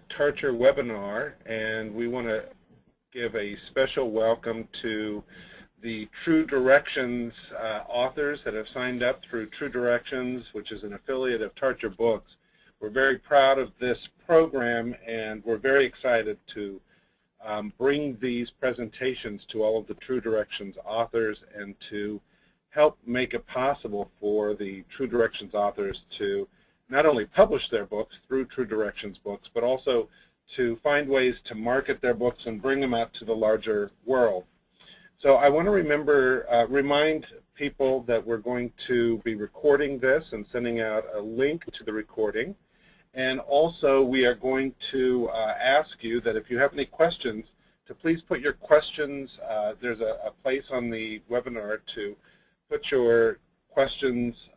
Tarcher webinar, and we want to give a special welcome to the True Directions authors that have signed up through True Directions, which is an affiliate of Tarcher Books. We're very proud of this program, and we're very excited to bring these presentations to all of the True Directions authors and to help make it possible for the True Directions authors to not only publish their books through True Directions books, but also to find ways to market their books and bring them out to the larger world. So I want to remind people that we're going to be recording this and sending out a link to the recording. And also we are going to ask you that if you have any questions, to please put your questions. There's a place on the webinar to put your questions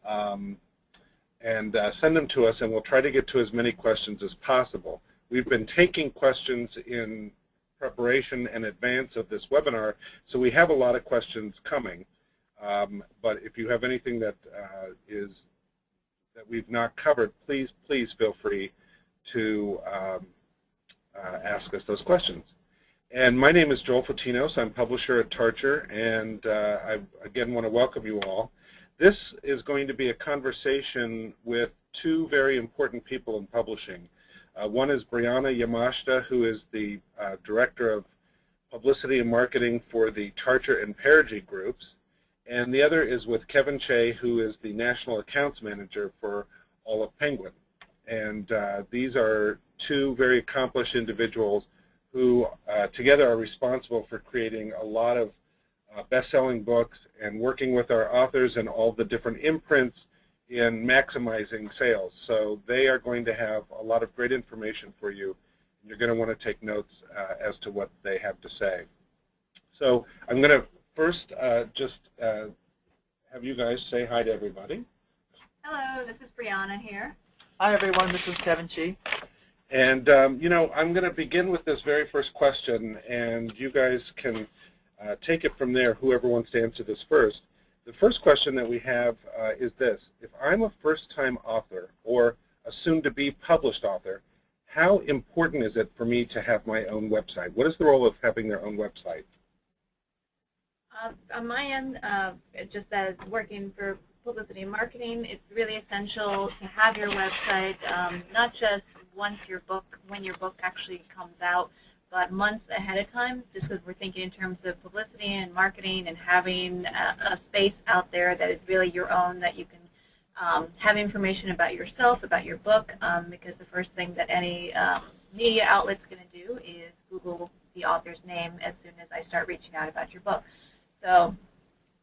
and send them to us, and we'll try to get to as many questions as possible. We've been taking questions in preparation in advance of this webinar, so we have a lot of questions coming. But if you have anything that that we've not covered, please feel free to ask us those questions. And my name is Joel Fatinos. I'm publisher at Tarcher, and I again want to welcome you all. This is going to be a conversation with two very important people in publishing. One is Brianna Yamashita, who is the Director of Publicity and Marketing for the Tarcher and Perigee groups, and the other is with Kevin Che, who is the National Accounts Manager for all of Penguin. And these are two very accomplished individuals who together are responsible for creating a lot of best-selling books and working with our authors and all the different imprints in maximizing sales. So they are going to have a lot of great information for you. You're going to want to take notes as to what they have to say. So I'm going to first just have you guys say hi to everybody. Hello, this is Brianna here. Hi everyone, this is Kevin Chi. And you know, I'm going to begin with this very first question, and you guys can take it from there, whoever wants to answer this first. The first question that we have is this: if I'm a first-time author or a soon-to-be published author, how important is it for me to have my own website? What is the role of having their own website? On my end, just as working for publicity and marketing, it's really essential to have your website, not just when your book actually comes out, but months ahead of time, just because we're thinking in terms of publicity and marketing and having a space out there that is really your own, that you can have information about yourself, about your book, because the first thing that any media outlet's going to do is Google the author's name as soon as I start reaching out about your book. So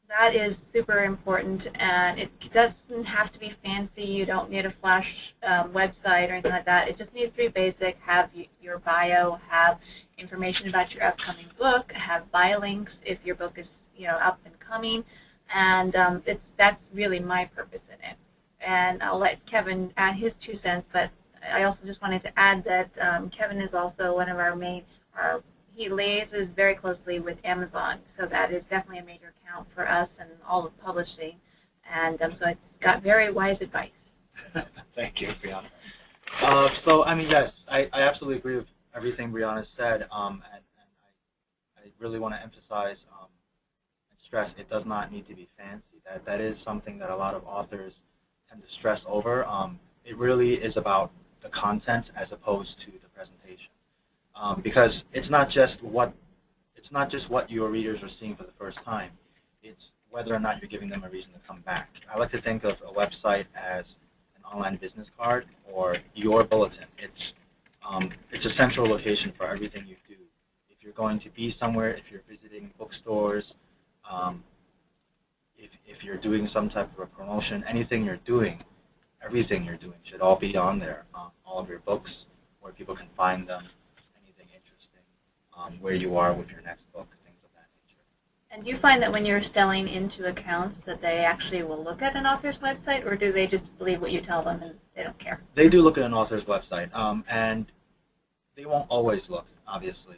that is super important, and it doesn't have to be fancy. You don't need a flash website or anything like that. It just needs to be basic. Have your bio, have information about your upcoming book, have bio links if your book is up and coming, and that's really my purpose in it. And I'll let Kevin add his 2 cents, but I also just wanted to add that Kevin is also one of our main. He liaises very closely with Amazon, so that is definitely a major account for us and all of publishing, and so I got very wise advice. Thank you, Brianna. So, I mean, yes, I absolutely agree with everything Brianna said, and I really want to emphasize and stress it does not need to be fancy. That is something that a lot of authors tend to stress over. It really is about the content as opposed to the presentation. Because it's not just what your readers are seeing for the first time. It's whether or not you're giving them a reason to come back. I like to think of a website as an online business card or your bulletin. It's a central location for everything you do. If you're going to be somewhere, if you're visiting bookstores, if you're doing some type of a promotion, anything you're doing, everything you're doing should all be on there. All of your books, where people can find them. Where you are with your next book, things of that nature. And do you find that when you're selling into accounts that they actually will look at an author's website, or do they just believe what you tell them and they don't care? They do look at an author's website, and they won't always look, obviously.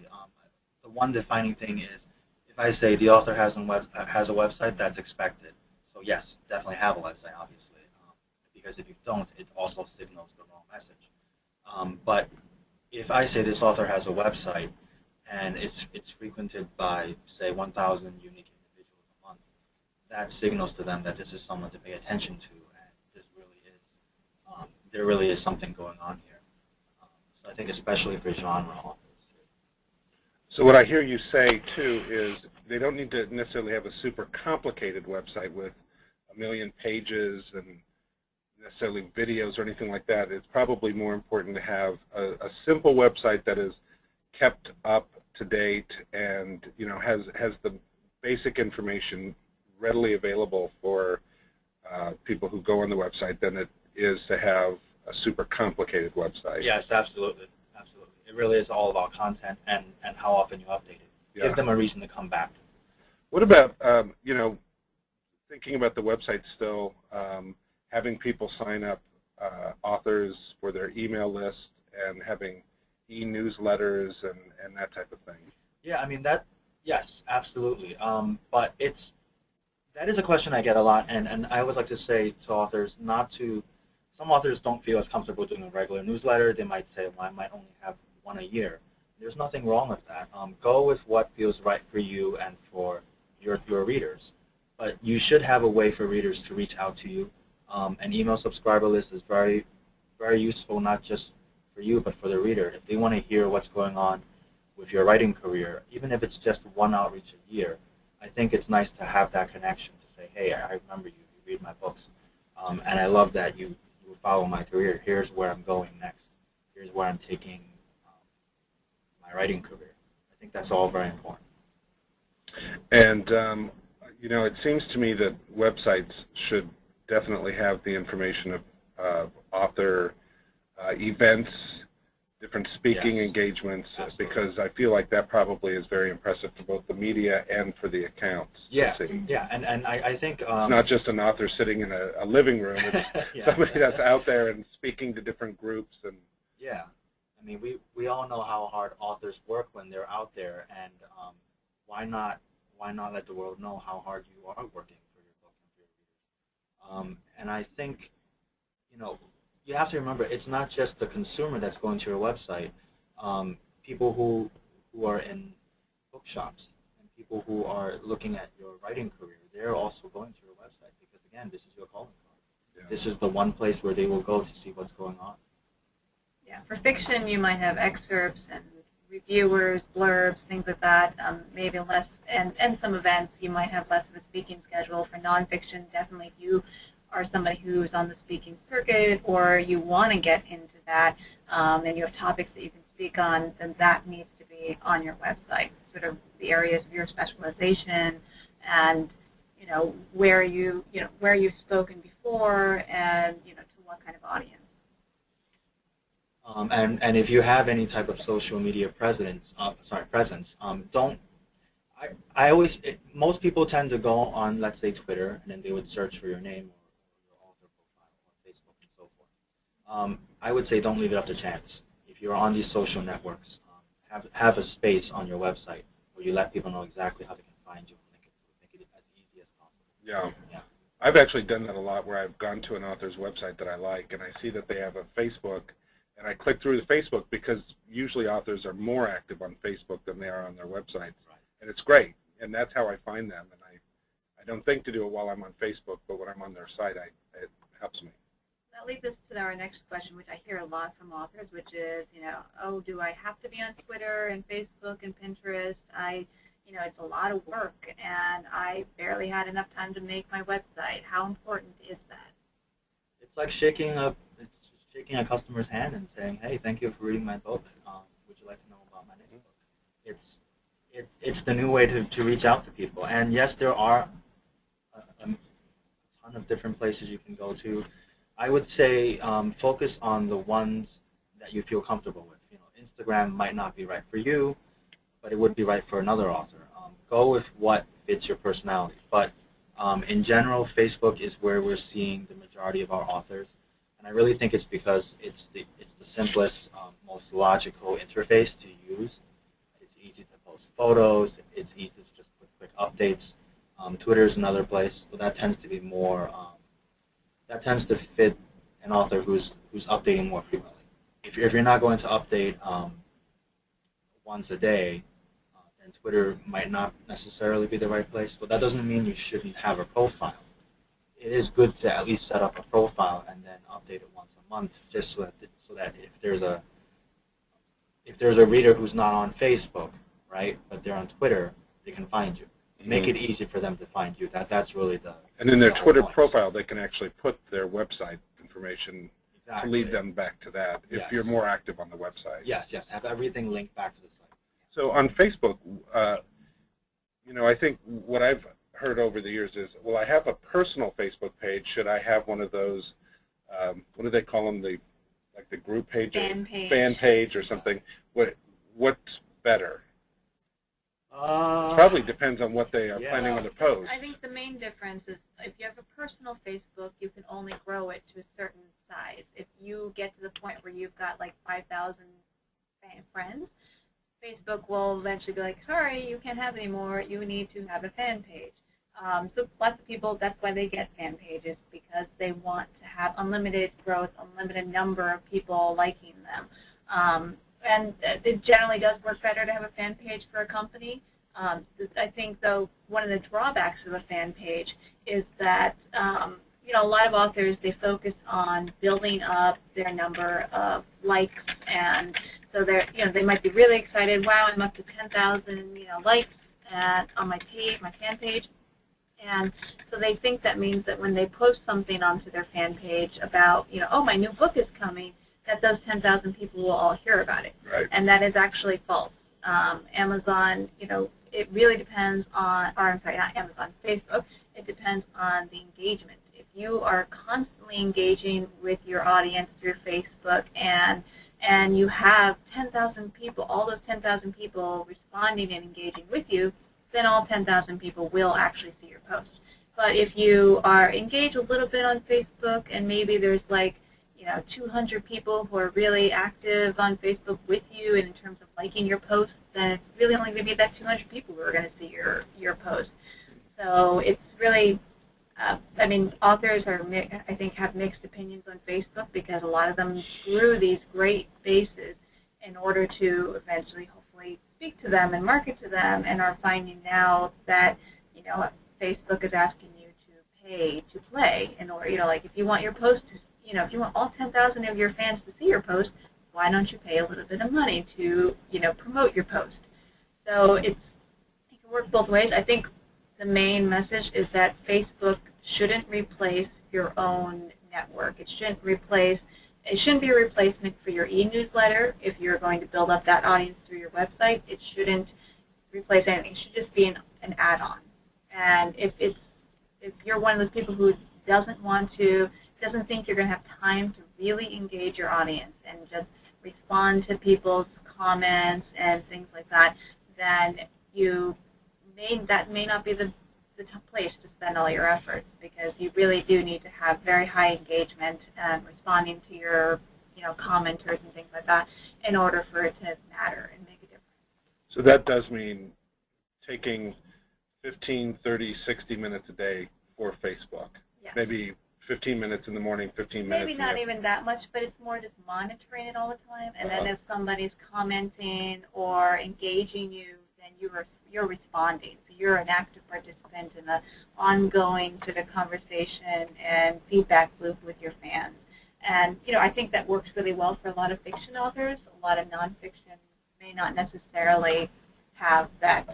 The one defining thing is if I say the author has a website, that's expected. So yes, definitely have a website, obviously, because if you don't, it also signals the wrong message. But if I say this author has a website and it's frequented by, say, 1,000 unique individuals a month, that signals to them that this is someone to pay attention to, and this really is there really is something going on here. So I think especially for genre authors. So what I hear you say, too, is they don't need to necessarily have a super complicated website with a million pages and necessarily videos or anything like that. It's probably more important to have a simple website that is kept up to date and, you know, has the basic information readily available for people who go on the website than it is to have a super complicated website. Yes, absolutely. Absolutely. It really is all about content and how often you update it. Yeah. Give them a reason to come back. What about, you know, thinking about the website still, having people sign up authors for their email list and having e-newsletters and that type of thing? Yeah, I mean, yes, absolutely. But that is a question I get a lot, and I would like to say to authors some authors don't feel as comfortable doing a regular newsletter. They might say, well, I might only have one a year. There's nothing wrong with that. Go with what feels right for you and for your readers. But you should have a way for readers to reach out to you. An email subscriber list is very, very useful, not just for you, but for the reader. If they want to hear what's going on with your writing career, even if it's just one outreach a year, I think it's nice to have that connection to say, hey, I remember you, you read my books, and I love that you follow my career. Here's where I'm going next. Here's where I'm taking my writing career. I think that's all very important. And, you know, it seems to me that websites should definitely have the information of author events, different speaking engagements, because I feel like that probably is very impressive for both the media and for the accounts. Yeah, yeah, and I think it's not just an author sitting in a living room. It's somebody that's out there and speaking to different groups. And yeah, I mean, we all know how hard authors work when they're out there, and why not let the world know how hard you are working for your book and for your readers? And I think, you know, you have to remember, it's not just the consumer that's going to your website. People who are in bookshops and people who are looking at your writing career, they're also going to your website because, again, this is your calling card. Yeah. This is the one place where they will go to see what's going on. Yeah, for fiction, you might have excerpts and reviewers, blurbs, things like that, maybe less, and some events, you might have less of a speaking schedule. For nonfiction, definitely if you are somebody who's on the speaking circuit or you want to get into that and you have topics that you can speak on, then that needs to be on your website, sort of the areas of your specialization and, you know, where you've spoken before and, you know, to what kind of audience. And if you have any type of social media presence, most people tend to go on, let's say, Twitter, and then they would search for your name or your author profile on Facebook and so forth. I would say don't leave it up to chance. If you're on these social networks, have a space on your website where you let people know exactly how they can find you and make it as easy as possible. Yeah. I've actually done that a lot where I've gone to an author's website that I like and I see that they have a Facebook, and I click through the Facebook because usually authors are more active on Facebook than they are on their websites. Right. And it's great, and that's how I find them. And I don't think to do it while I'm on Facebook, but when I'm on their site, it helps me. That leads us to our next question, which I hear a lot from authors, which is, you know, oh, do I have to be on Twitter and Facebook and Pinterest? You know, it's a lot of work, and I barely had enough time to make my website. How important is that? It's like shaking a customer's hand and saying, hey, thank you for reading my book. Would you like to know about my next book? It's the new way to reach out to people. And yes, there are a ton of different places you can go to. I would say focus on the ones that you feel comfortable with. You know, Instagram might not be right for you, but it would be right for another author. Go with what fits your personality. But in general, Facebook is where we're seeing the majority of our authors. And I really think it's because it's the simplest, most logical interface to use. It's easy to post photos. It's easy to just put quick updates. Twitter is another place, so that tends to be more. That tends to fit an author who's updating more frequently. if you're not going to update once a day, then Twitter might not necessarily be the right place. But that doesn't mean you shouldn't have a profile. It is good to at least set up a profile and then update it once a month, just so that if there's a reader who's not on Facebook, right, but they're on Twitter, they can find you. Make it easy for them to find you. That's really the. And in their Twitter point. profile, they can actually put their website information Exactly. to lead them back to that if Yes. you're more active on the website. Yes, yes. Have everything linked back to the site. So on Facebook, I think what I've heard over the years is, well, I have a personal Facebook page. Should I have one of those, what do they call them, the group page? Fan page or something. What's better? Probably depends on what they are planning on the post. I think the main difference is if you have a personal Facebook, you can only grow it to a certain size. If you get to the point where you've got like 5,000 friends, Facebook will eventually be like, sorry, you can't have any more. You need to have a fan page. So lots of people, that's why they get fan pages, because they want to have unlimited growth, unlimited number of people liking them. And it generally does work better to have a fan page for a company. I think, though, one of the drawbacks of a fan page is that, a lot of authors, they focus on building up their number of likes, and so they might be really excited. Wow, I'm up to 10,000, likes on my page, my fan page. And so they think that means that when they post something onto their fan page about, oh, my new book is coming, that those 10,000 people will all hear about it. Right. And that is actually false. Amazon, it really depends on, or I'm sorry, not Amazon, Facebook, it depends on the engagement. If you are constantly engaging with your audience through Facebook and you have 10,000 people, all those 10,000 people responding and engaging with you, then all 10,000 people will actually see your post. But if you are engaged a little bit on Facebook and maybe there's 200 people who are really active on Facebook with you and in terms of liking your posts, then it's really only going to be that 200 people who are going to see your post. So it's really, authors I think have mixed opinions on Facebook because a lot of them grew these great bases in order to eventually, hopefully, speak to them and market to them, and are finding now that, Facebook is asking you to pay to play in order, if you want your post to, if you want all 10,000 of your fans to see your post, why don't you pay a little bit of money to, promote your post? So it can work both ways. I think the main message is that Facebook shouldn't replace your own network. It shouldn't be a replacement for your e-newsletter if you're going to build up that audience through your website. It shouldn't replace anything. It should just be an add-on. And if you're one of those people who doesn't think you're going to have time to really engage your audience and just respond to people's comments and things like that, then that may not be the place to spend all your efforts, because you really do need to have very high engagement and responding to your commenters and things like that in order for it to matter and make a difference. So that does mean taking 15, 30, 60 minutes a day for Facebook. Yes. Maybe 15 minutes in the morning, 15 minutes. Maybe not even that much, but it's more just monitoring it all the time. And then if somebody's commenting or engaging you, then you're responding. So you're an active participant in the ongoing sort of conversation and feedback loop with your fans. And I think that works really well for a lot of fiction authors. A lot of nonfiction may not necessarily have that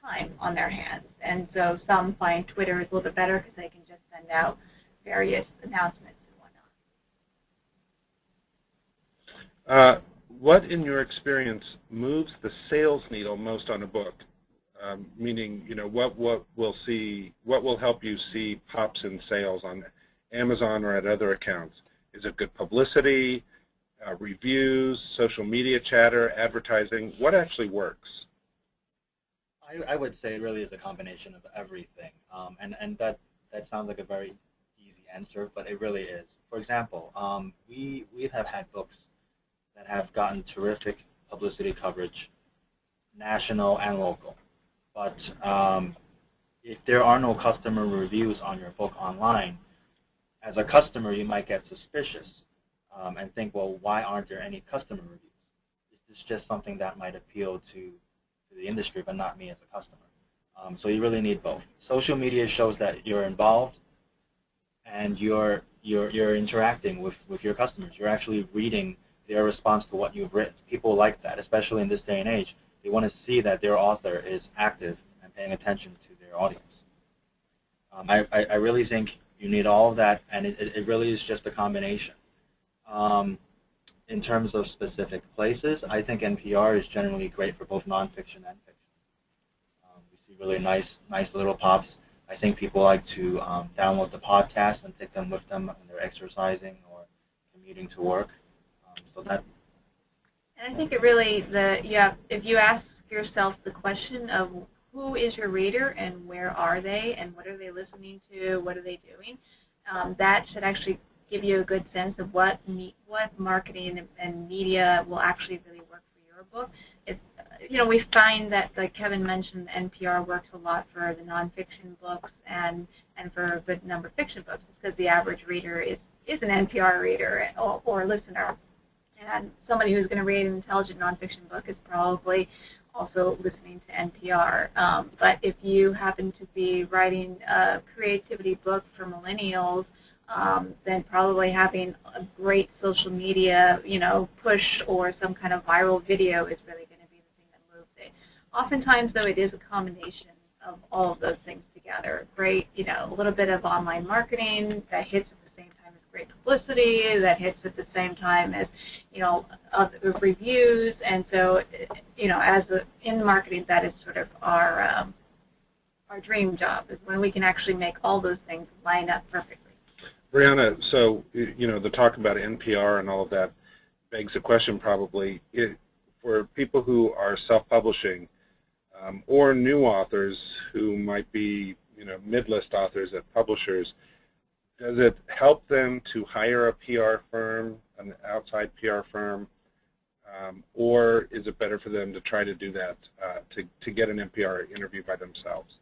time on their hands. And so some find Twitter is a little bit better because they can just send out various announcements and whatnot. What, in your experience, moves the sales needle most on a book? Meaning, what will help you see pops in sales on Amazon or at other accounts? Is it good publicity, reviews, social media chatter, advertising? What actually works? I would say it really is a combination of everything, and that sounds like a very easy answer, but it really is. For example, we have had books that have gotten terrific publicity coverage, national and local. But if there are no customer reviews on your book online, as a customer you might get suspicious and think, well, why aren't there any customer reviews? This is just something that might appeal to the industry, but not me as a customer. So you really need both. Social media shows that you're involved and you're interacting with your customers. You're actually reading their response to what you've written. People like that, especially in this day and age. They want to see that their author is active and paying attention to their audience. I really think you need all of that, and it really is just a combination. In terms of specific places, I think NPR is generally great for both nonfiction and fiction. We see really nice little pops. I think people like to download the podcast and take them with them when they're exercising or commuting to work. So that. And I think it really, if you ask yourself the question of who is your reader and where are they and what are they listening to, what are they doing, that should actually give you a good sense of what marketing and media will actually really work for your book. We find that, like Kevin mentioned, NPR works a lot for the nonfiction books and for a good number of fiction books, because the average reader is an NPR reader or listener. And somebody who's going to read an intelligent nonfiction book is probably also listening to NPR. But if you happen to be writing a creativity book for millennials, then probably having a great social media, push or some kind of viral video is really going to be the thing that moves it. Oftentimes, though, it is a combination of all of those things together. Great, a little bit of online marketing that hits at the same time as great publicity, that hits at the same time as, other reviews. And so, in marketing, that is sort of our dream job, is when we can actually make all those things line up perfectly. Brianna, so, the talk about NPR and all of that begs the question probably, for people who are self-publishing or new authors who might be, mid-list authors at publishers, does it help them to hire a PR firm, an outside PR firm, or is it better for them to try to do that, to get an NPR interview by themselves?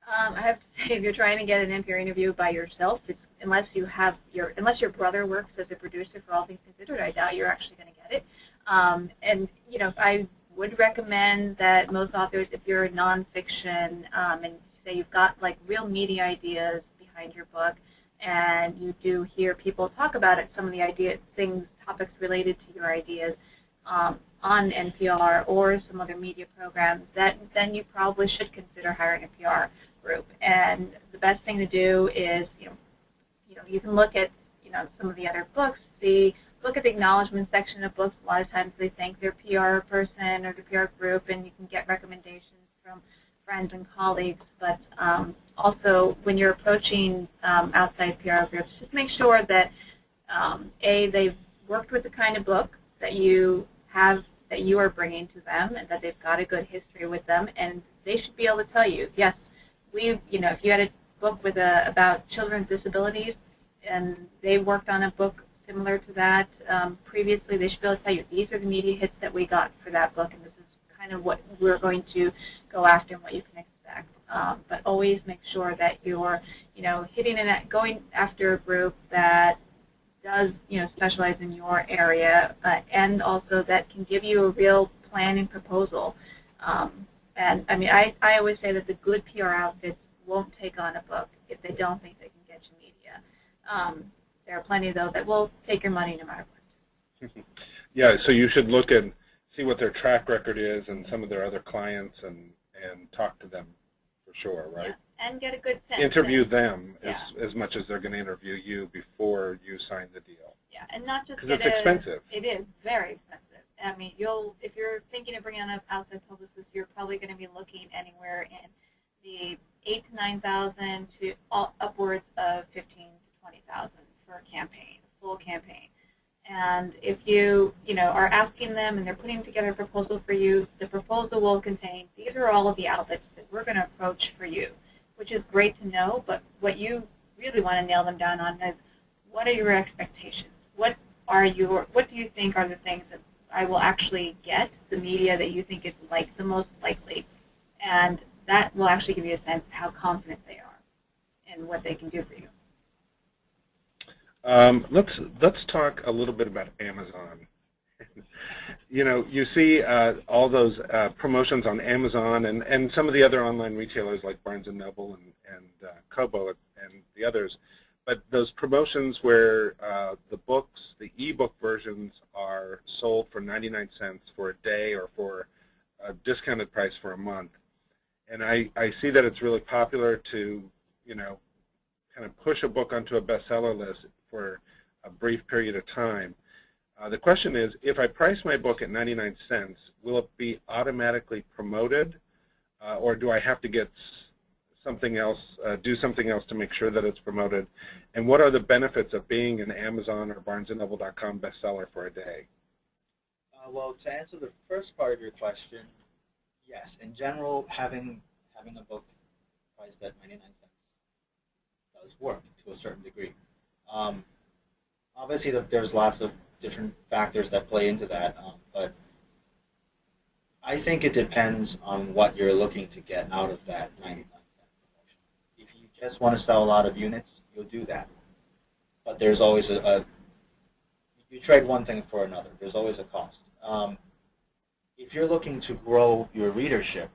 I have to say, if you're trying to get an NPR interview by yourself, unless your brother works as a producer for All Things Considered, I doubt you're actually going to get it. And I would recommend that most authors, if you're a nonfiction, and say you've got like real meaty ideas behind your book, and you do hear people talk about it, some of the topics related to your ideas on NPR or some other media programs, then you probably should consider hiring a PR group. And the best thing to do is, you can look at, some of the other books, look at the acknowledgement section of books. A lot of times they thank their PR person or the PR group, and you can get recommendations from friends and colleagues. But also, when you're approaching outside PR groups, just make sure that, they've worked with the kind of book that you are bringing to them, and that they've got a good history with them, and they should be able to tell you, yes, if you had a book about children's disabilities, and they worked on a book similar to that previously, they should be able to tell you, these are the media hits that we got for that book, and this is kind of what we're going to go after and what you can expect. But always make sure that you're, going after a group that does, specialize in your area, and also that can give you a real plan and proposal. And I mean, I always say that the good PR outfits won't take on a book if they don't think they can get you media. There are plenty, though, that will take your money no matter what. Yeah, so you should look and see what their track record is and some of their other clients and talk to them for sure, right? Yeah, and get a good sense. Interview them as much as they're going to interview you before you sign the deal. Yeah, and not just because it's expensive. It is very expensive. I mean, if you're thinking of bringing on an outside publicist, you're probably going to be looking anywhere in the $8,000 to $9,000 to upwards of $15,000 to $20,000 for a campaign, a full campaign. And if you are asking them and they're putting together a proposal for you, the proposal will contain, these are all of the outlets that we're going to approach for you, which is great to know. But what you really want to nail them down on is, what are your expectations? What do you think are the things that I will actually get, the media that you think is the most likely? And that will actually give you a sense of how confident they are and what they can do for you. Let's talk a little bit about Amazon. You know, you see all those promotions on Amazon and some of the other online retailers like Barnes & Noble and Kobo and the others. But those promotions where the books, the e-book versions, are sold for 99 cents for a day or for a discounted price for a month. And I see that it's really popular to, you know, kind of push a book onto a bestseller list for a brief period of time. The question is, if I price my book at 99 cents, will it be automatically promoted, or do I have to get something else, do something else to make sure that it's promoted? And what are the benefits of being an Amazon or BarnesandNoble.com bestseller for a day? Well, to answer the first part of your question, yes. In general, having a book priced at 99 cents does work to a certain degree. Obviously, there's lots of different factors that play into that, but I think it depends on what you're looking to get out of that 99 cent promotion. If you just want to sell a lot of units, you'll do that. But there's always you trade one thing for another. There's always a cost. If you're looking to grow your readership,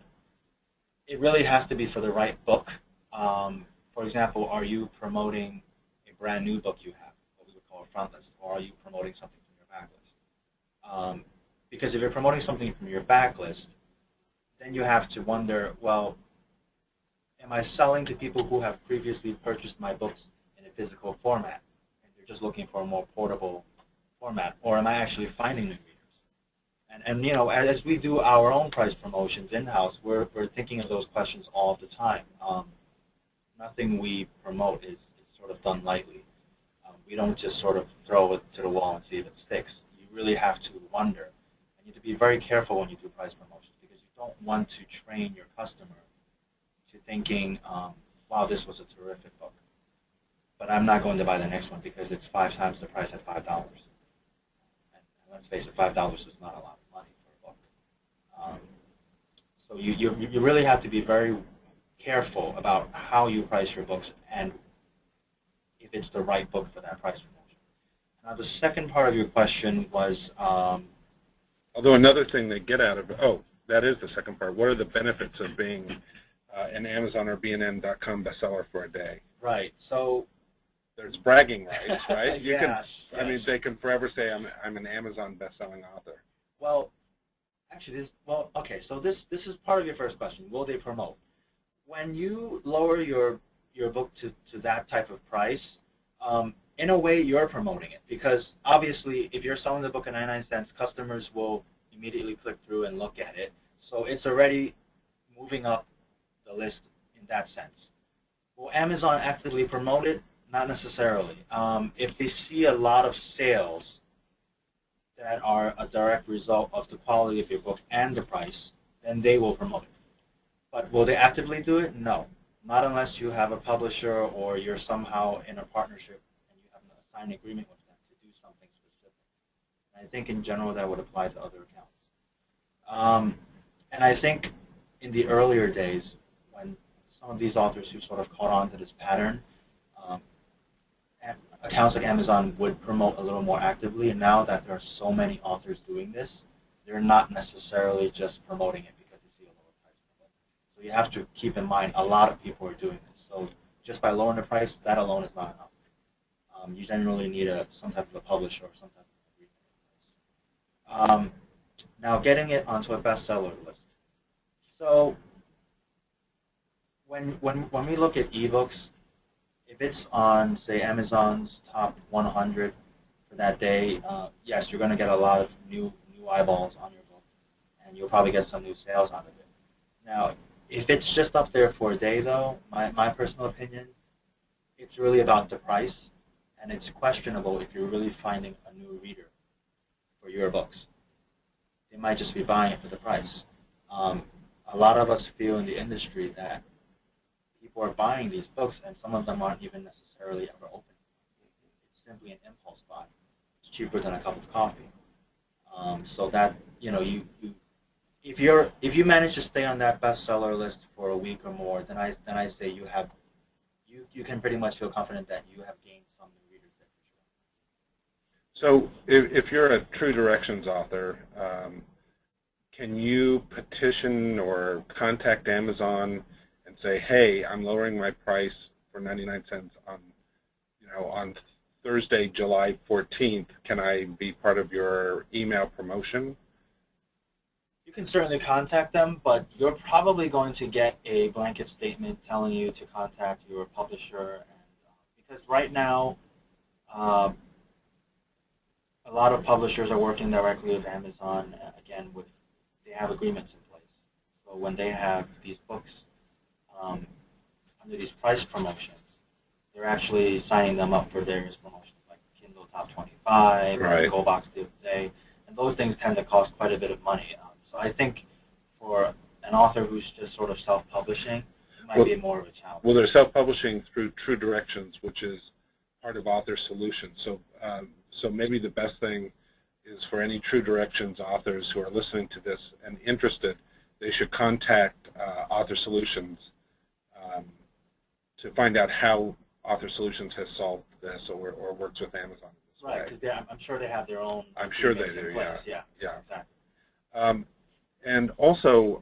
it really has to be for the right book. For example, are you promoting a brand new book you have, what we would call a front list, or are you promoting something from your backlist? Because if you're promoting something from your backlist, then you have to wonder, well, am I selling to people who have previously purchased my books in a physical format, and they're just looking for a more portable format, or am I actually finding new readers? And you know, as we do our own price promotions in-house, we're thinking of those questions all the time. Nothing we promote is sort of done lightly. We don't just sort of throw it to the wall and see if it sticks. You really have to wonder. And you have to be very careful when you do price promotions, because you don't want to train your customer to thinking, wow, this was a terrific book, but I'm not going to buy the next one because it's 5 times the price at $5. And let's face it, $5 is not a lot of money for a book. So you really have to be very careful about how you price your books and if it's the right book for that price promotion. Now, the second part of your question was... although another thing they get out of it, oh, that is the second part. What are the benefits of being an Amazon or BNN.com bestseller for a day? Right. So there's bragging rights, right? You yes, can, I mean, they can forever say I'm an Amazon best-selling author. Well, actually, okay. So this is part of your first question. Will they promote? When you lower your book to that type of price, in a way you're promoting it, because obviously if you're selling the book at 99 cents, customers will immediately click through and look at it. So it's already moving up the list in that sense. Will Amazon actively promote it? Not necessarily. If they see a lot of sales that are a direct result of the quality of your book and the price, then they will promote it. But will they actively do it? No. Not unless you have a publisher or you're somehow in a partnership and you have a signed agreement with them to do something specific. And I think in general that would apply to other accounts. And I think in the earlier days, when some of these authors who sort of caught on to this pattern, accounts like Amazon would promote a little more actively. And now that there are so many authors doing this, they're not necessarily just promoting it because they see a lower price. So you have to keep in mind a lot of people are doing this. So just by lowering the price, that alone is not enough. You generally need some type of a publisher or some type of agreement. Now getting it onto a bestseller list. So when we look at ebooks, if it's on, say, Amazon's top 100 for that day, yes, you're going to get a lot of new eyeballs on your book, and you'll probably get some new sales out of it. Now, if it's just up there for a day, though, my personal opinion, it's really about the price, and it's questionable if you're really finding a new reader for your books. They might just be buying it for the price. A lot of us feel in the industry that people are buying these books, and some of them aren't even necessarily ever open. It's simply an impulse buy. It's cheaper than a cup of coffee. So that, you know, if you manage to stay on that bestseller list for a week or more, then I say you can pretty much feel confident that you have gained some new readers there for So if you're a True Directions author, can you petition or contact Amazon and say, hey, I'm lowering my price for 99 cents on, on Thursday, July 14th. Can I be part of your email promotion? You can certainly contact them, but you're probably going to get a blanket statement telling you to contact your publisher. Because right now, a lot of publishers are working directly with Amazon, again, they have agreements in place. So when they have these books under these price promotions, they're actually signing them up for various promotions, like Kindle Top 25, right. Go Box Deal Today, and those things tend to cost quite a bit of money. So I think for an author who's just sort of self-publishing, it might be more of a challenge. Well, they're self-publishing through True Directions, which is part of Author Solutions. So, so maybe the best thing is for any True Directions authors who are listening to this and interested, they should contact Author Solutions to find out how Author Solutions has solved this or works with Amazon. Right, because I'm sure they have their own. I'm sure they do, yeah. Exactly. And also,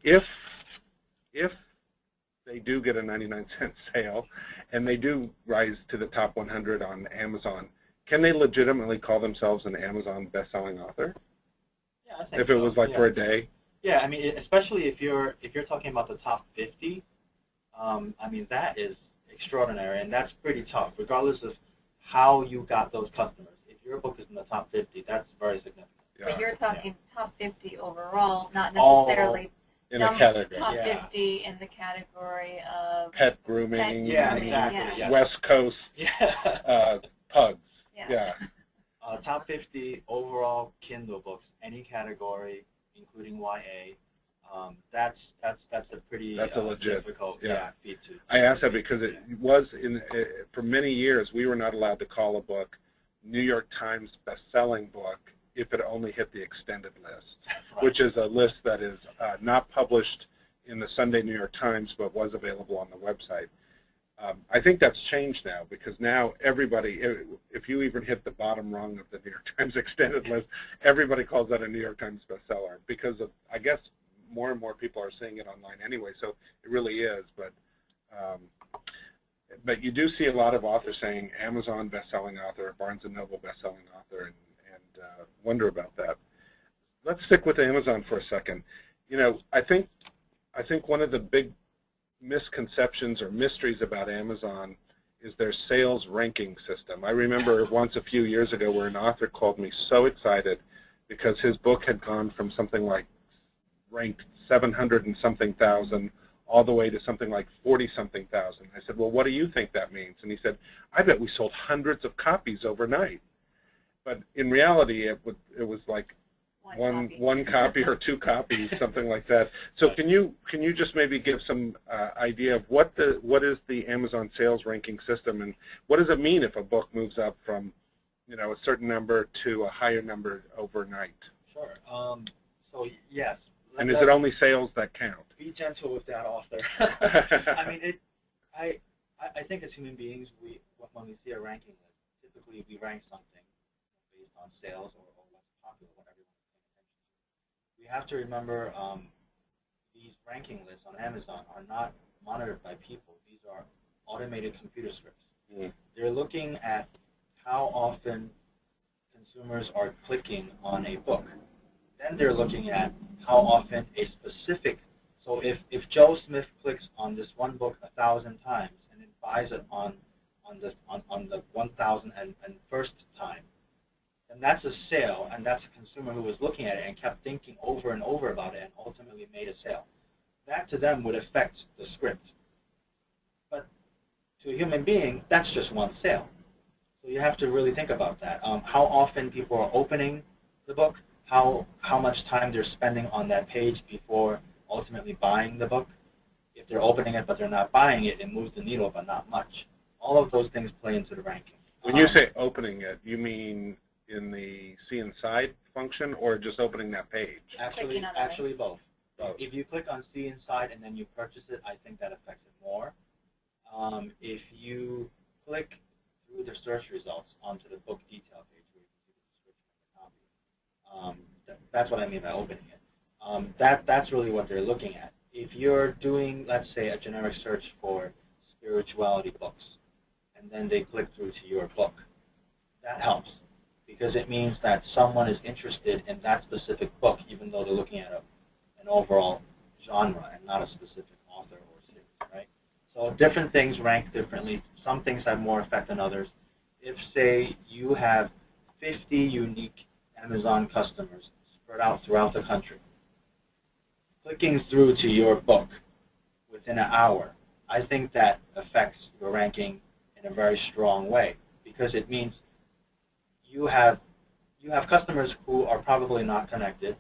if they do get a 99-cent sale and they do rise to the top 100 on Amazon, can they legitimately call themselves an Amazon best-selling author? Yeah, I think if it was like for a day? Yeah, I mean, especially if you're talking about the top 50, I mean, that is extraordinary, and that's pretty tough, regardless of how you got those customers. If your book is in the top 50, that's very significant. Yeah. But you're talking top 50 overall, not necessarily in a category. top 50 in the category of pet grooming, exactly. West Coast pugs. Yeah. Top 50 overall Kindle books, any category, including YA. That's a pretty legit difficult feat to. I asked that because it was for many years we were not allowed to call a book New York Times best-selling book if it only hit the extended list, right. Which is a list that is not published in the Sunday New York Times but was available on the website. I think that's changed now because now everybody, if you even hit the bottom rung of the New York Times extended list, everybody calls that a New York Times bestseller because of, I guess, more and more people are seeing it online anyway, so it really is. But you do see a lot of authors saying Amazon best-selling author, Barnes & Noble best-selling author, and wonder about that. Let's stick with Amazon for a second. You know, I think one of the big misconceptions or mysteries about Amazon is their sales ranking system. I remember once a few years ago where an author called me so excited because his book had gone from something like ranked 700 and something thousand all the way to something like 40-something thousand. I said, well, what do you think that means? And he said, I bet we sold hundreds of copies overnight. But in reality, it was like one copy or two copies, something like that. So can you just maybe give some idea of what is the Amazon sales ranking system, and what does it mean if a book moves up from a certain number to a higher number overnight? Sure. So yes. And is it only sales that count? Be gentle with that author. I mean, I think as human beings, when we see a ranking list, typically we rank something based on sales or what's popular, what everyone's paying attention to. We have to remember these ranking lists on Amazon are not monitored by people. These are automated computer scripts. They're looking at how often consumers are clicking on a book. Then they're looking at how often a specific, so if Joe Smith clicks on this one book 1,000 times and then buys it on the 1,001st time, then that's a sale, and that's a consumer who was looking at it and kept thinking over and over about it and ultimately made a sale. That to them would affect the script. But to a human being, that's just one sale. So you have to really think about that. How often people are opening the book, how much time they're spending on that page before ultimately buying the book. If they're opening it but they're not buying it, it moves the needle, but not much. All of those things play into the ranking. When you say opening it, you mean in the see inside function or just opening that page? Actually both. If you click on see inside and then you purchase it, I think that affects it more. If you click through the search results onto the book detail page where you can see the description of the copy. That's what I mean by opening it. That's really what they're looking at. If you're doing, let's say, a generic search for spirituality books, and then they click through to your book, that helps, because it means that someone is interested in that specific book, even though they're looking at an overall genre and not a specific author or series, right? So different things rank differently. Some things have more effect than others. If, say, you have 50 unique Amazon customers spread out throughout the country, clicking through to your book within an hour, I think that affects your ranking in a very strong way, because it means you have customers who are probably not connected,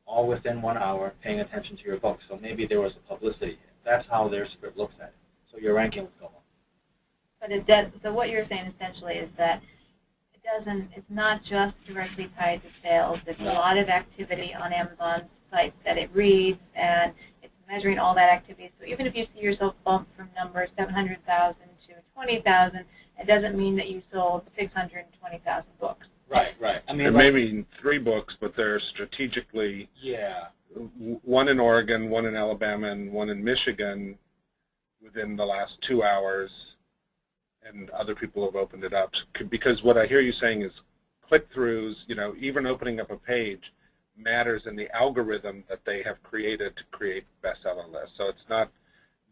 all within 1 hour paying attention to your book. So maybe there was a publicity hit. That's how their script looks at it. So your ranking would go up. But it does. So what you're saying essentially is that it's not just directly tied to sales. It's a lot of activity on Amazon's site that it reads, and it's measuring all that activity. So even if you see yourself bump from number 700,000 to 20,000, it doesn't mean that you sold 620,000 books. Right, right. I mean, There may be 3 books, but they're strategically, one in Oregon, one in Alabama, and one in Michigan within the last 2 hours, and other people have opened it up. Because what I hear you saying is click-throughs, even opening up a page matters in the algorithm that they have created to create bestseller lists. So it's not,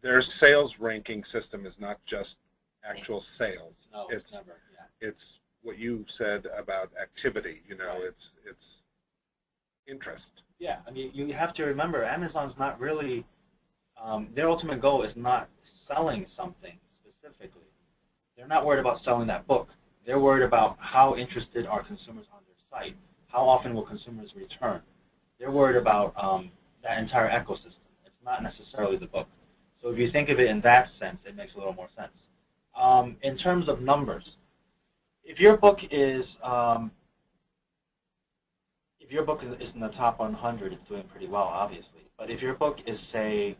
their sales ranking system is not just actual sales. No, it's never. Yeah. It's what you said about activity. Right. It's interest. Yeah, I mean, you have to remember, Amazon's not really, their ultimate goal is not selling something specifically. They're not worried about selling that book. They're worried about how interested are consumers on their site. How often will consumers return? They're worried about that entire ecosystem. It's not necessarily the book. So if you think of it in that sense, it makes a little more sense. In terms of numbers, if your book is in the top 100, it's doing pretty well, obviously. But if your book is, say,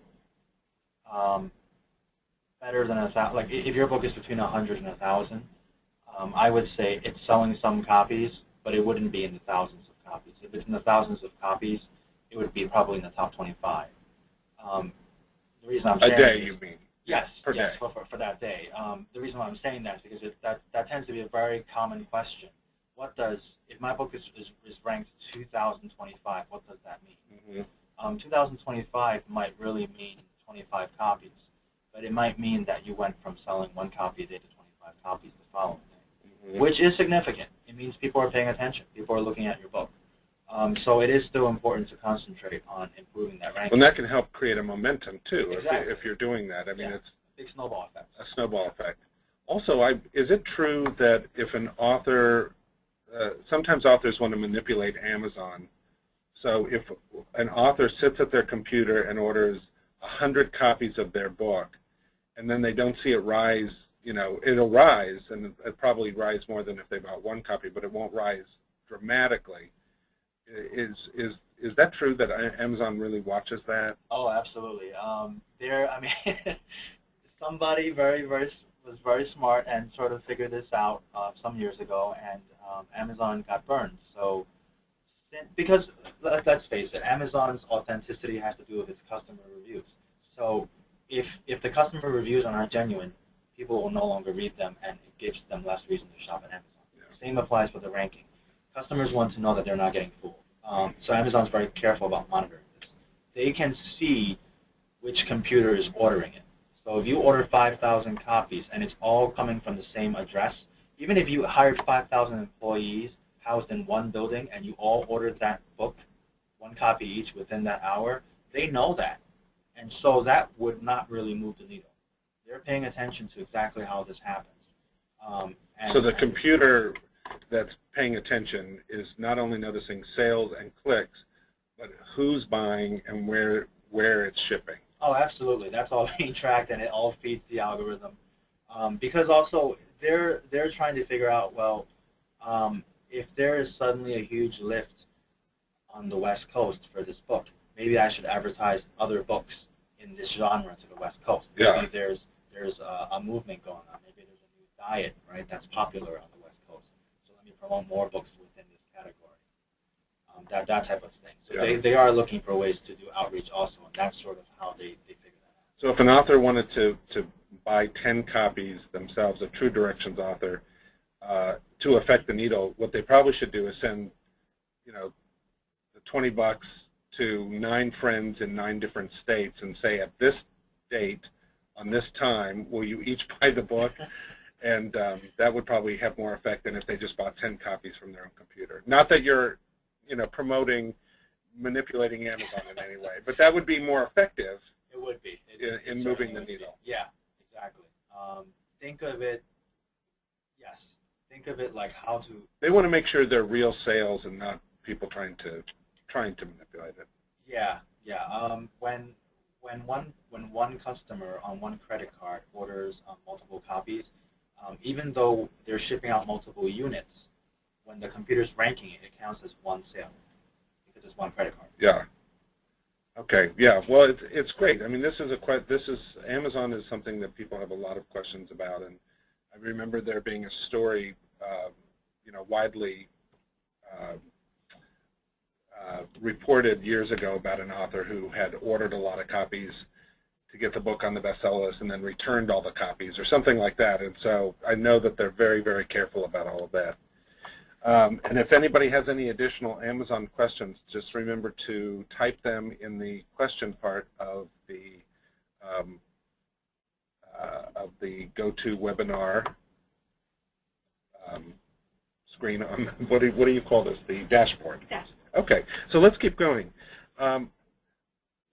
better than 1,000, like if your book is between 100 and 1,000, I would say it's selling some copies, but it wouldn't be in the thousands of copies. If it's in the thousands of copies, it would be probably in the top 25. The reason I'm saying A day, you mean? Yes, per yes, day. For that day. The reason why I'm saying that is because that tends to be a very common question. What does, if my book is ranked 2,025, what does that mean? 2,025 might really mean 25 copies, but it might mean that you went from selling 1 copy a day to 25 copies the following day, which is significant. It means people are paying attention. People are looking at your book. So it is still important to concentrate on improving that ranking. And that can help create a momentum, too, Exactly. if you're doing that. I mean, it's big snowball effect. a snowball effect. Also, is it true that if an author, sometimes authors want to manipulate Amazon, so if an author sits at their computer and orders 100 copies of their book, and then they don't see it rise, it'll rise, and it'll probably rise more than if they bought 1 copy, but it won't rise dramatically. Is that true that Amazon really watches that? Oh, absolutely. Somebody was very smart and sort of figured this out some years ago, and Amazon got burned. So, because let's face it, Amazon's authenticity has to do with its customer reviews. So, if the customer reviews are not genuine, people will no longer read them, and it gives them less reason to shop at Amazon. Yeah. Same applies for the ranking. Customers want to know that they're not getting fooled. So Amazon's very careful about monitoring this. They can see which computer is ordering it. So if you order 5,000 copies and it's all coming from the same address, even if you hired 5,000 employees housed in one building and you all ordered that book, 1 copy each within that hour, they know that. And so that would not really move the needle. They're paying attention to exactly how this happens. So the computer that's paying attention is not only noticing sales and clicks, but who's buying and where it's shipping. Oh, absolutely. That's all being tracked, and it all feeds the algorithm. Because also they're trying to figure out, well, if there is suddenly a huge lift on the West Coast for this book, maybe I should advertise other books in this genre to the West Coast. Maybe there's a movement going on. Maybe there's a new diet, right, that's popular on the West Coast. So let me promote more books within this category. That type of thing. So Yeah. they are looking for ways to do outreach also, and that's sort of how they figure that out. So if an author wanted to buy 10 copies themselves, a True Directions author, to affect the needle, what they probably should do is send, you know, the $20 to 9 friends in 9 different states and say, at this date, on this time, will you each buy the book? And that would probably have more effect than if they just bought 10 copies from their own computer. Not that you're, you know, manipulating Amazon in any way, but that would be more effective. It would be. In moving the needle. Yeah, exactly. Think of it, yes, think of it like how to... They want to make sure they're real sales and not people trying to manipulate it. Yeah, yeah. When one customer on one credit card orders multiple copies, even though they're shipping out multiple units, when the computer's ranking it, it counts as one sale because it's one credit card. Yeah. Okay. Yeah. Well, it's great. I mean, Amazon is something that people have a lot of questions about, and I remember there being a story, you know, widely reported years ago about an author who had ordered a lot of copies to get the book on the bestseller list and then returned all the copies or something like that. And so I know that they're very, very careful about all of that. And if anybody has any additional Amazon questions, just remember to type them in the question part of the GoToWebinar screen on what do you call this? The dashboard. Dashboard. Okay, so let's keep going.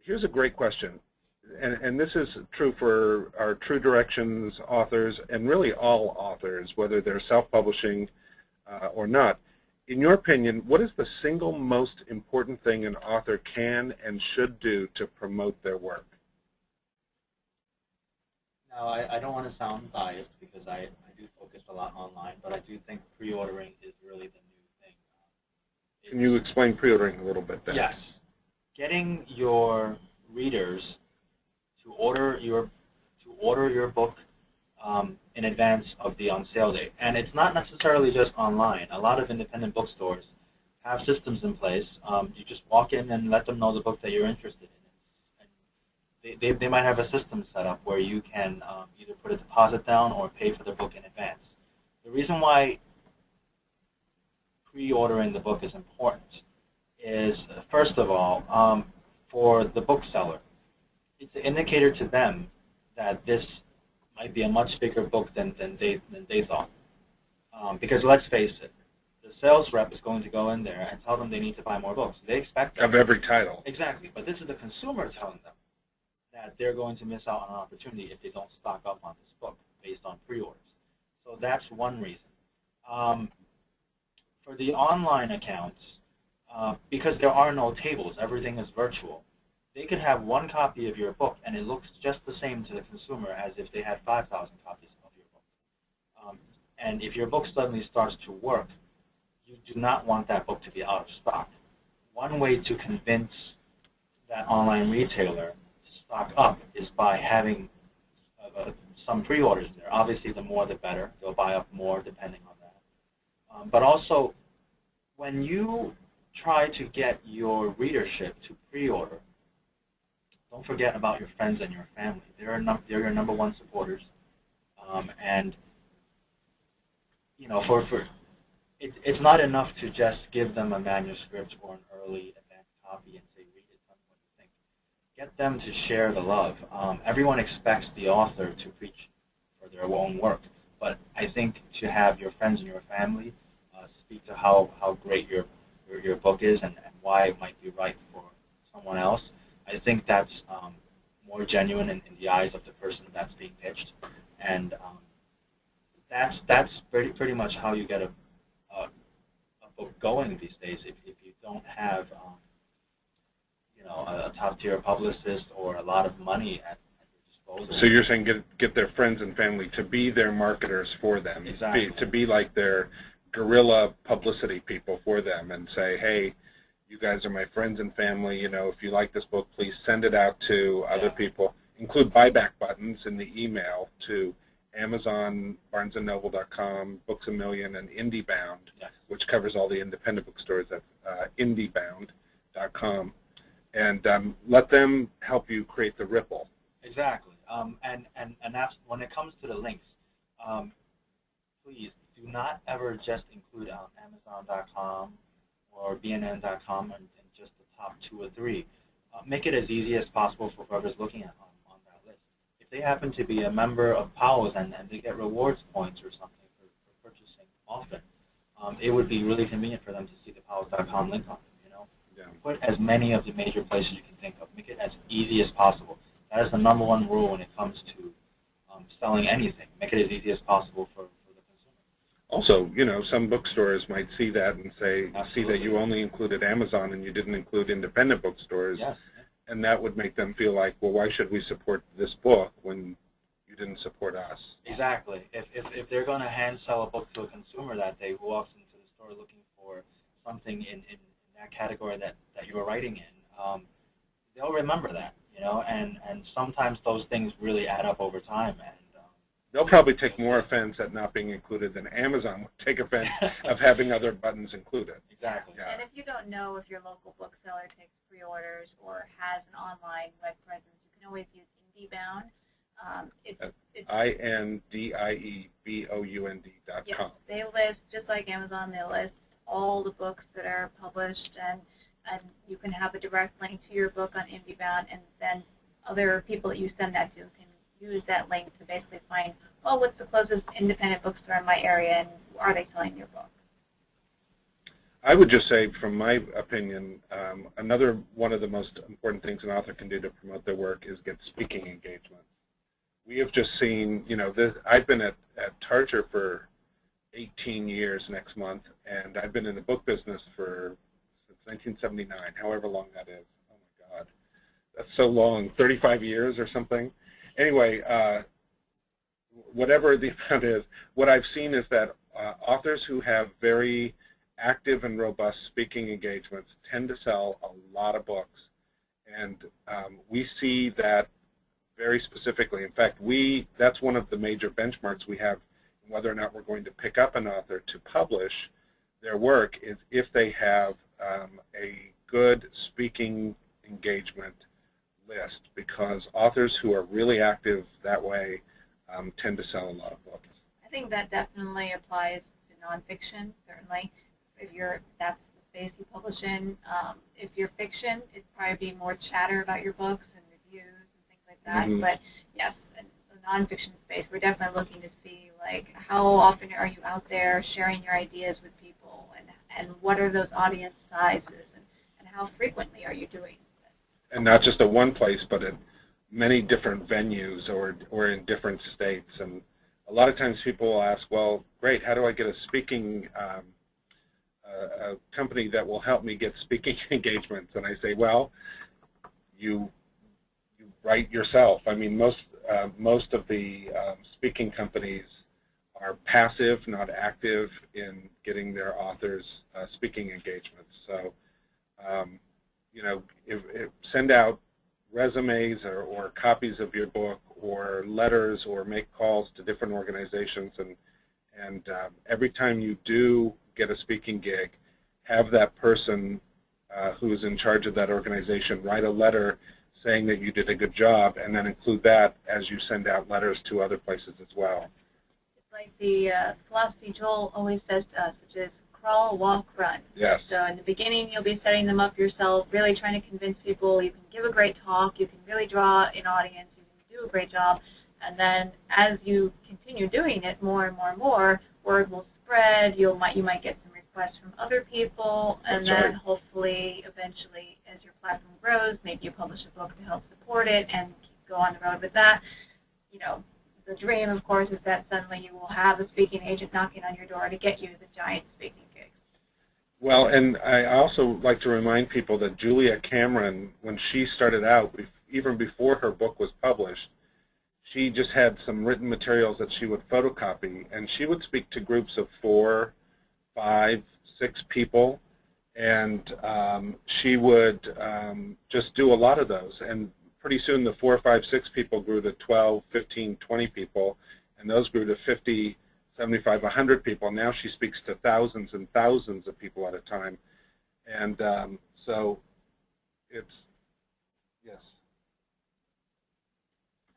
Here's a great question, and this is true for our True Directions authors and really all authors, whether they're self-publishing or not. In your opinion, what is the single most important thing an author can and should do to promote their work? Now, I don't want to sound biased because I do focus a lot online, but I do think pre-ordering is really the new thing. Can you explain pre-ordering a little bit then? Yes. Getting your readers to order your book in advance of the on-sale date. And it's not necessarily just online. A lot of independent bookstores have systems in place. You just walk in and let them know the book that you're interested in. And they might have a system set up where you can either put a deposit down or pay for the book in advance. The reason why pre-ordering the book is important is, first of all, for the bookseller, it's an indicator to them that this might be a much bigger book than they thought. Because let's face it, the sales rep is going to go in there and tell them they need to buy more books. They expect that. Of every title. Exactly. But this is the consumer telling them that they're going to miss out on an opportunity if they don't stock up on this book based on pre-orders. So that's one reason. For the online accounts, because there are no tables, everything is virtual, they could have one copy of your book and it looks just the same to the consumer as if they had 5,000 copies of your book. And if your book suddenly starts to work, you do not want that book to be out of stock. One way to convince that online retailer to stock up is by having some pre-orders there. Obviously, the more the better. They'll buy up more depending on that. But also, when you try to get your readership to pre-order, don't forget about your friends and your family. They're your number one supporters, and you know, it's not enough to just give them a manuscript or an early advanced copy and say, read it, tell me what you think. Get them to share the love. Everyone expects the author to preach for their own work, but I think to have your friends and your family speak to how great your book is and why it might be right for someone else, I think that's more genuine in the eyes of the person that's being pitched, and that's pretty much how you get a book going these days. If you don't have you know, a top-tier publicist or a lot of money at your disposal. So you're saying get their friends and family to be their marketers for them, exactly. to be like their guerrilla publicity people for them, and say, hey, you guys are my friends and family. You know, if you like this book, please send it out to other people. Include buyback buttons in the email to Amazon, BarnesandNoble.com, Books A Million, and IndieBound, Yes. which covers all the independent bookstores. That's IndieBound.com, and let them help you create the ripple. Exactly. And that's when it comes to the links. Please do not ever just include Amazon.com or BNN.com and just the top 2 or 3. Make it as easy as possible for whoever's looking at on that list. If they happen to be a member of POWs and they get rewards points or something for purchasing often, it would be really convenient for them to see the POWs.com link on it. Yeah. Put as many of the major places you can think of. Make it as easy as possible. That is the #1 rule when it comes to selling anything. Make it as easy as possible for the consumer. Also, some bookstores might see that and say, Absolutely. see that you only included Amazon and you didn't include independent bookstores. Yes. And that would make them feel like, well, why should we support this book when you didn't support us? Exactly. If they're going to hand sell a book to a consumer that day who walks into the store looking for something in that category that you were writing in, they'll remember that, and sometimes those things really add up over time. And they'll probably take more offense at not being included than Amazon would take offense of having other buttons included. Exactly. Yeah. And if you don't know if your local bookseller takes pre-orders or has an online web presence, you can always use IndieBound. It's IndieBound.com. yes, they list, just like Amazon, they list all the books that are published, and you can have a direct link to your book on IndieBound, and then other people that you send that to can use that link to basically find, well, what's the closest independent bookstore in my area, and are they selling your book? I would just say, from my opinion, another one of the most important things an author can do to promote their work is get speaking engagement. We have just seen, I've been at Tarcher for 18 years next month, and I've been in the book business since 1979, however long that is. Oh my God, that's so long, 35 years or something. Anyway, whatever the amount is, what I've seen is that authors who have very active and robust speaking engagements tend to sell a lot of books, and we see that very specifically. In fact, that's one of the major benchmarks we have in whether or not we're going to pick up an author to publish their work is if they have a good speaking engagement list, because authors who are really active that way tend to sell a lot of books. I think that definitely applies to nonfiction, certainly. That's the space you publish in. If you're fiction, it'd probably be more chatter about your books and reviews and things like that. Mm-hmm. But yes, in the nonfiction space, we're definitely looking to see, like, how often are you out there sharing your ideas with people, and what are those audience sizes, and how frequently are you doing this? And not just at one place, but at many different venues or in different states. And a lot of times people will ask, well, great, how do I get a speaking a company that will help me get speaking engagements? And I say, well, you write yourself. I mean, most of the speaking companies are passive, not active in getting their authors speaking engagements. So, send out resumes or copies of your book or letters or make calls to different organizations, and every time you do get a speaking gig, have that person who's in charge of that organization write a letter saying that you did a good job, and then include that as you send out letters to other places as well. It's like the philosophy Joel always says to us, which is crawl, walk, run. Yes. So in the beginning, you'll be setting them up yourself, really trying to convince people. You can give a great talk. You can really draw an audience. You can do a great job. And then as you continue doing it more and more and more, word will spread. You might get some requests from other people, and That's then right. hopefully, eventually, as your platform grows, maybe you publish a book to help support it and go on the road with that. The dream, of course, is that suddenly you will have a speaking agent knocking on your door to get you the giant speaking gigs. Well, and I also like to remind people that Julia Cameron, when she started out, even before her book was published, she just had some written materials that she would photocopy, and she would speak to groups of 4, 5, 6 people, and she would just do a lot of those. And pretty soon the 4, 5, 6 people grew to 12, 15, 20 people, and those grew to 50, 75, 100 people. Now she speaks to thousands and thousands of people at a time. And so it's, yes.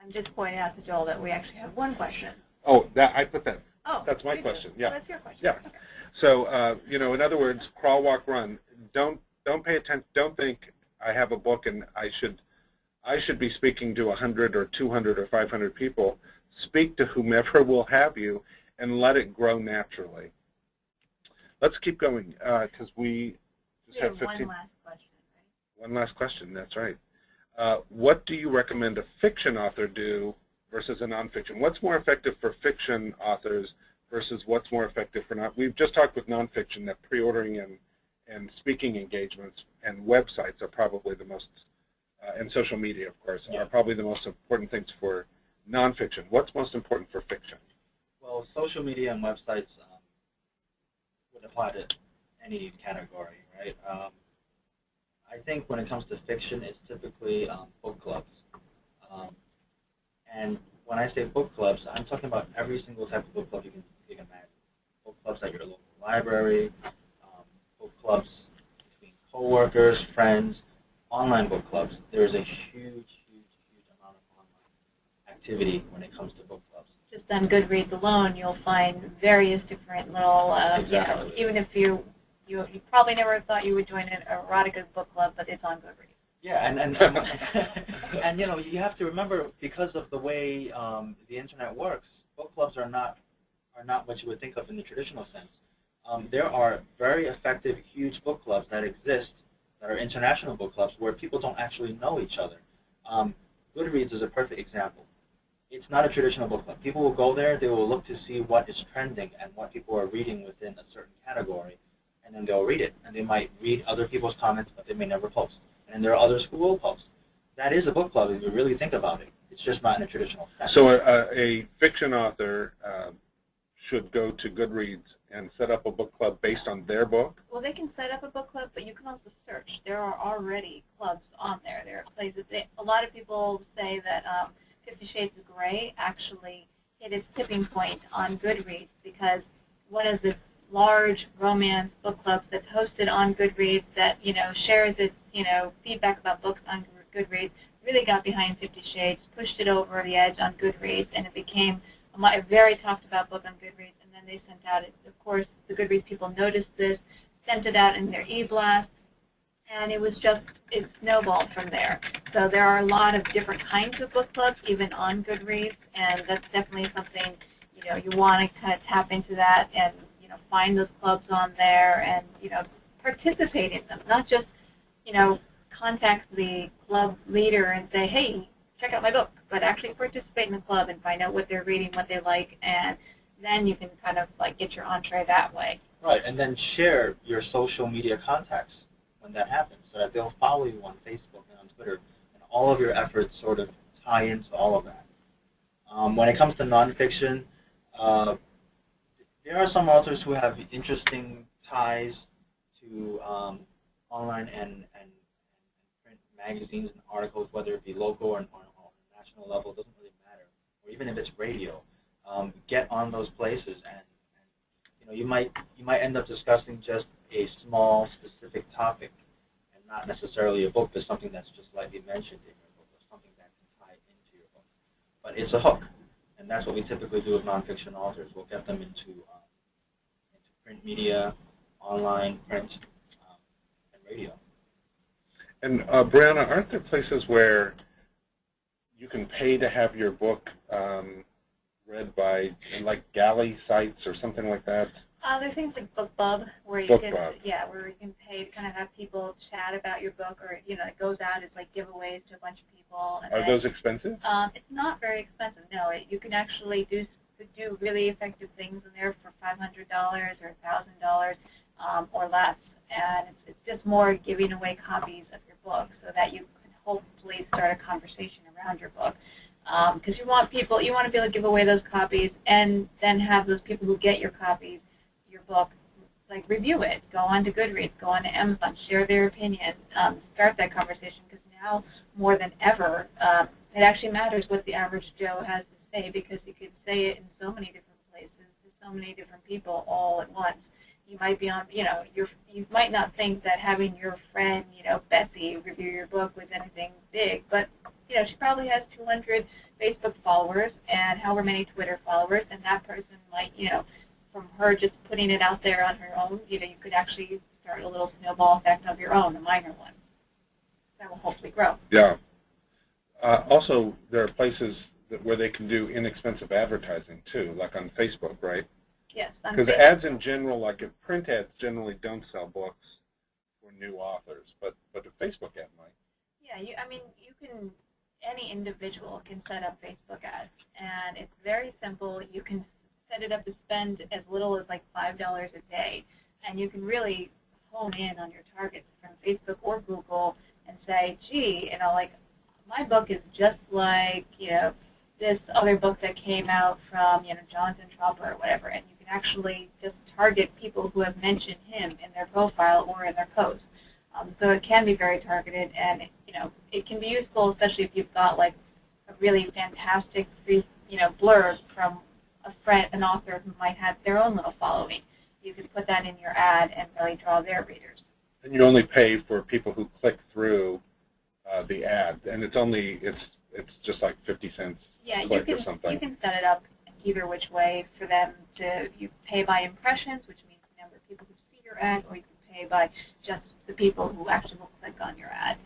I'm just pointing out to Joel that we actually have one question. Oh, I put that. Oh, that's my question. Yeah. Oh, that's your question. Yeah. Okay. So in other words, crawl, walk, run. Don't pay attention. Don't think I have a book and I should be speaking to 100 or 200 or 500 people. Speak to whomever will have you and let it grow naturally. Let's keep going because we just have 15. One last question, right? One last question. That's right. What do you recommend a fiction author do versus a nonfiction? What's more effective for fiction authors versus what's more effective for not? We've just talked with nonfiction that pre-ordering and speaking engagements and websites are probably the most, and social media, of course, are probably the most important things for nonfiction. What's most important for fiction? Well, social media and websites would apply to any category, right? I think when it comes to fiction, it's typically book clubs. And when I say book clubs, I'm talking about every single type of book club you can imagine. Book clubs at your local library, book clubs between coworkers, friends, online book clubs. There's a huge amount of online activity when it comes to book clubs. Just on Goodreads alone, you'll find various different little, Exactly. even if you probably never thought you would join an erotica book club, but it's on Goodreads. Yeah, and you have to remember, because of the way the internet works, book clubs are not what you would think of in the traditional sense. There are very effective, huge book clubs that exist that are international book clubs where people don't actually know each other. Goodreads is a perfect example. It's not a traditional book club. People will go there, they will look to see what is trending and what people are reading within a certain category, and then they'll read it. And they might read other people's comments, but they may never post. And there are others who will post. That is a book club if you really think about it. It's just not in a traditional sense. So a fiction author should go to Goodreads and set up a book club based on their book? Well, they can set up a book club, but you can also search. There are already clubs on there. There are places. A lot of people say that 50 Shades of Grey actually hit its tipping point on Goodreads because one of the large romance book clubs that's hosted on Goodreads that shares its feedback about books on Goodreads really got behind 50 Shades, pushed it over the edge on Goodreads, and it became a very talked about book on Goodreads. And then they sent out, of course, the Goodreads people noticed this, sent it out in their e-blast, and it snowballed from there. So there are a lot of different kinds of book clubs, even on Goodreads, and that's definitely something you want to kind of tap into that and find those clubs on there and participate in them, not just contact the club leader and say, hey, check out my book, but actually participate in the club and find out what they're reading, what they like, and then you can kind of get your entree that way. Right, and then share your social media contacts when that happens so that they'll follow you on Facebook and on Twitter, and all of your efforts sort of tie into all of that. When it comes to nonfiction, there are some authors who have interesting ties to online and print magazines and articles, whether it be local or on a national level, it doesn't really matter, or even if it's radio. Get on those places, and you might end up discussing just a small specific topic, and not necessarily a book, but something that's just lightly mentioned in your book, or something that can tie into your book. But it's a hook, and that's what we typically do with nonfiction authors. We'll get them into print media, online, print, and radio. And Brianna, aren't there places where you can pay to have your book read by, like galley sites or something like that? There's things like BookBub where you BookBub. where you can pay to kind of have people chat about your book, or it goes out as like giveaways to a bunch of people. And Are those expensive? It's not very expensive. No, you can actually do really effective things in there for $500 or $1,000 or less, and it's just more giving away copies of your book so that you can hopefully start a conversation around your book. Because you want to be able to give away those copies and then have those people who get your copies, your book, like review it, go on to Goodreads, go on to Amazon, share their opinions, start that conversation, because now more than ever, it actually matters what the average Joe has to say, because you could say it in so many different places to so many different people all at once. You might be on, you might not think that having your friend, Betsy, review your book was anything big, but, she probably has 200 Facebook followers and however many Twitter followers, and that person might, from her just putting it out there on her own, you could actually start a little snowball effect of your own, a minor one. That will hopefully grow. Yeah. Also, there are places where they can do inexpensive advertising, too, like on Facebook, right? Yes. Because ads in general, like if print ads generally don't sell books for new authors, but a Facebook ad might. Yeah, you can, any individual can set up Facebook ads, and it's very simple. You can set it up to spend as little as like $5 a day, and you can really hone in on your targets from Facebook or Google and say, gee, like my book is just like, this other book that came out from, Jonathan Tropper or whatever, and you can actually just target people who have mentioned him in their profile or in their post. So it can be very targeted, and it can be useful, especially if you've got like a really fantastic free, blurb from a friend, an author who might have their own little following. You can put that in your ad and really draw their readers. And you only pay for people who click through the ad, and it's just like 50 cents click or something. You can set it up either which way for them you pay by impressions, which means the number of people who see your ad, or you can pay by just the people who actually will click on your ad.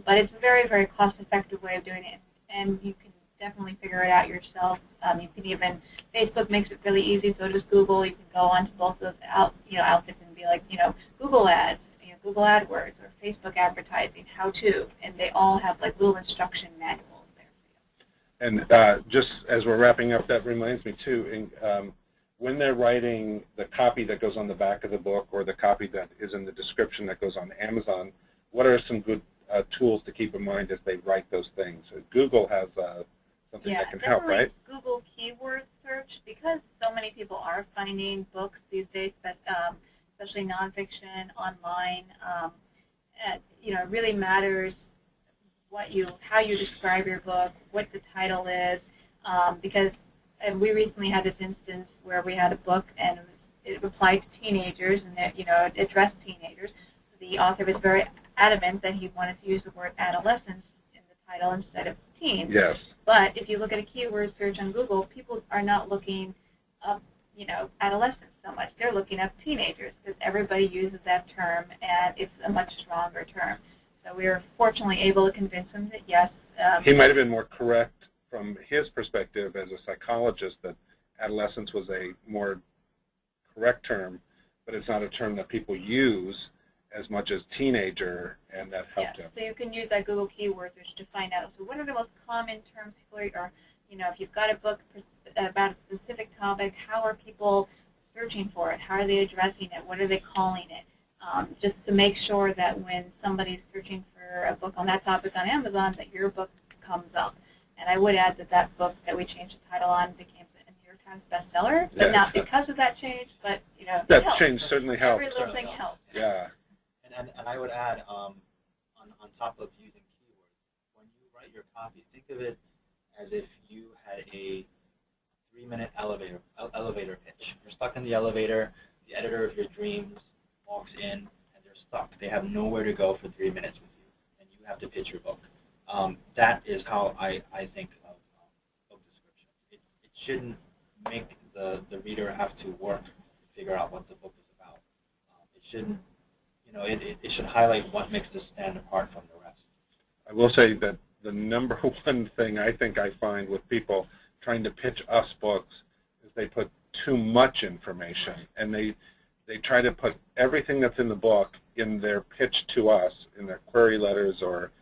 But it's a very, very cost-effective way of doing it, and you can definitely figure it out yourself. You can even, Facebook makes it really easy, so does Google. You can go onto both those outfits and be like, Google ads, Google AdWords, or Facebook advertising, how to, and they all have like little instruction manuals there for you. And just as we're wrapping up, that reminds me too, when they're writing the copy that goes on the back of the book or the copy that is in the description that goes on Amazon, what are some good tools to keep in mind as they write those things? Google has something that can help, right? Google keyword search, because so many people are finding books these days, but especially nonfiction online. It really matters how you describe your book, what the title is, because we recently had this instance where we had a book and it applied to teenagers and it addressed teenagers. The author was very adamant that he wanted to use the word adolescence in the title instead of teens. Yes. But if you look at a keyword search on Google, people are not looking up, adolescents so much. They're looking up teenagers because everybody uses that term, and it's a much stronger term. So we were fortunately able to convince him that yes. He might have been more correct from his perspective as a psychologist that adolescence was a more correct term, but it's not a term that people use as much as teenager, and that helped him. So you can use that Google keyword search to find out. So what are the most common terms people are, if you've got a book about a specific topic, how are people searching for it? How are they addressing it? What are they calling it? Just to make sure that when somebody's searching for a book on that topic on Amazon, that your book comes up. And I would add that book that we changed the title on became a New York Times bestseller, but not because of that change, but, that change certainly helped. Every little thing helps. Yeah. And I would add, on top of using keywords, when you write your copy, think of it as if you had a 3-minute elevator pitch. You're stuck in the elevator, the editor of your dreams walks in, and they're stuck. They have nowhere to go for 3 minutes with you, and you have to pitch your book. That is how I think of book description. It shouldn't make the reader have to work to figure out what the book is about. It shouldn't, it should highlight what makes this stand apart from the rest. I will say that the number one thing I think I find with people trying to pitch us books is they put too much information, and they try to put everything that's in the book in their pitch to us, in their query letters, or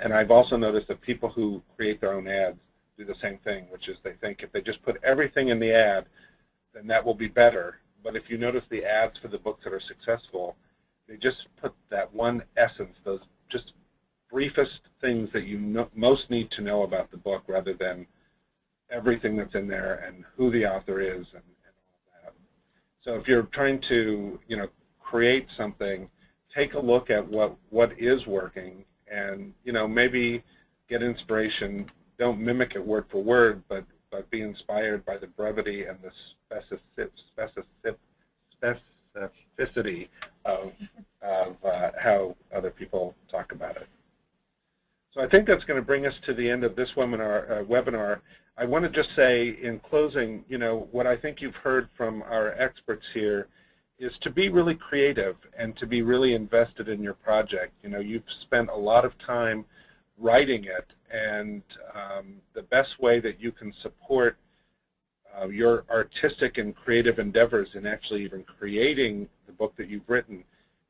and I've also noticed that people who create their own ads do the same thing, which is they think if they just put everything in the ad, then that will be better. But if you notice the ads for the books that are successful, they just put that one essence, those just briefest things that you most need to know about the book, rather than everything that's in there and who the author is and all that. So if you're trying to create something, take a look at what is working, and maybe get inspiration. Don't mimic it word for word, but but be inspired by the brevity and the specificity of how other people talk about it. So I think that's going to bring us to the end of this webinar. I want to just say in closing, what I think you've heard from our experts here is to be really creative and to be really invested in your project. You've spent a lot of time writing it, and the best way that you can support your artistic and creative endeavors in actually even creating the book that you've written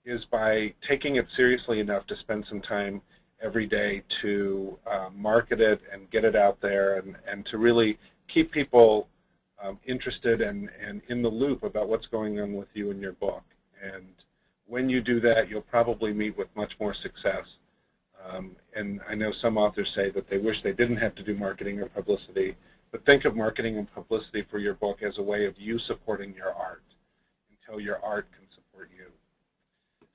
is by taking it seriously enough to spend some time every day to market it and get it out there, and to really keep people interested and in the loop about what's going on with you and your book. And when you do that, you'll probably meet with much more success. And I know some authors say that they wish they didn't have to do marketing or publicity, but think of marketing and publicity for your book as a way of you supporting your art until your art can support you.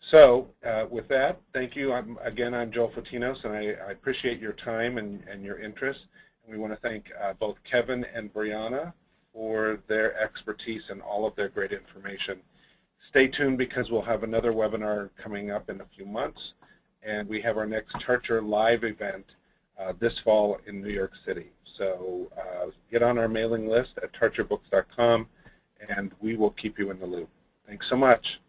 So with that, thank you. Again, I'm Joel Fatinos, and I appreciate your time and your interest. And we want to thank both Kevin and Brianna for their expertise and all of their great information. Stay tuned, because we'll have another webinar coming up in a few months, and we have our next Tarcher live event this fall in New York City. So get on our mailing list at tarcherbooks.com, and we will keep you in the loop. Thanks so much.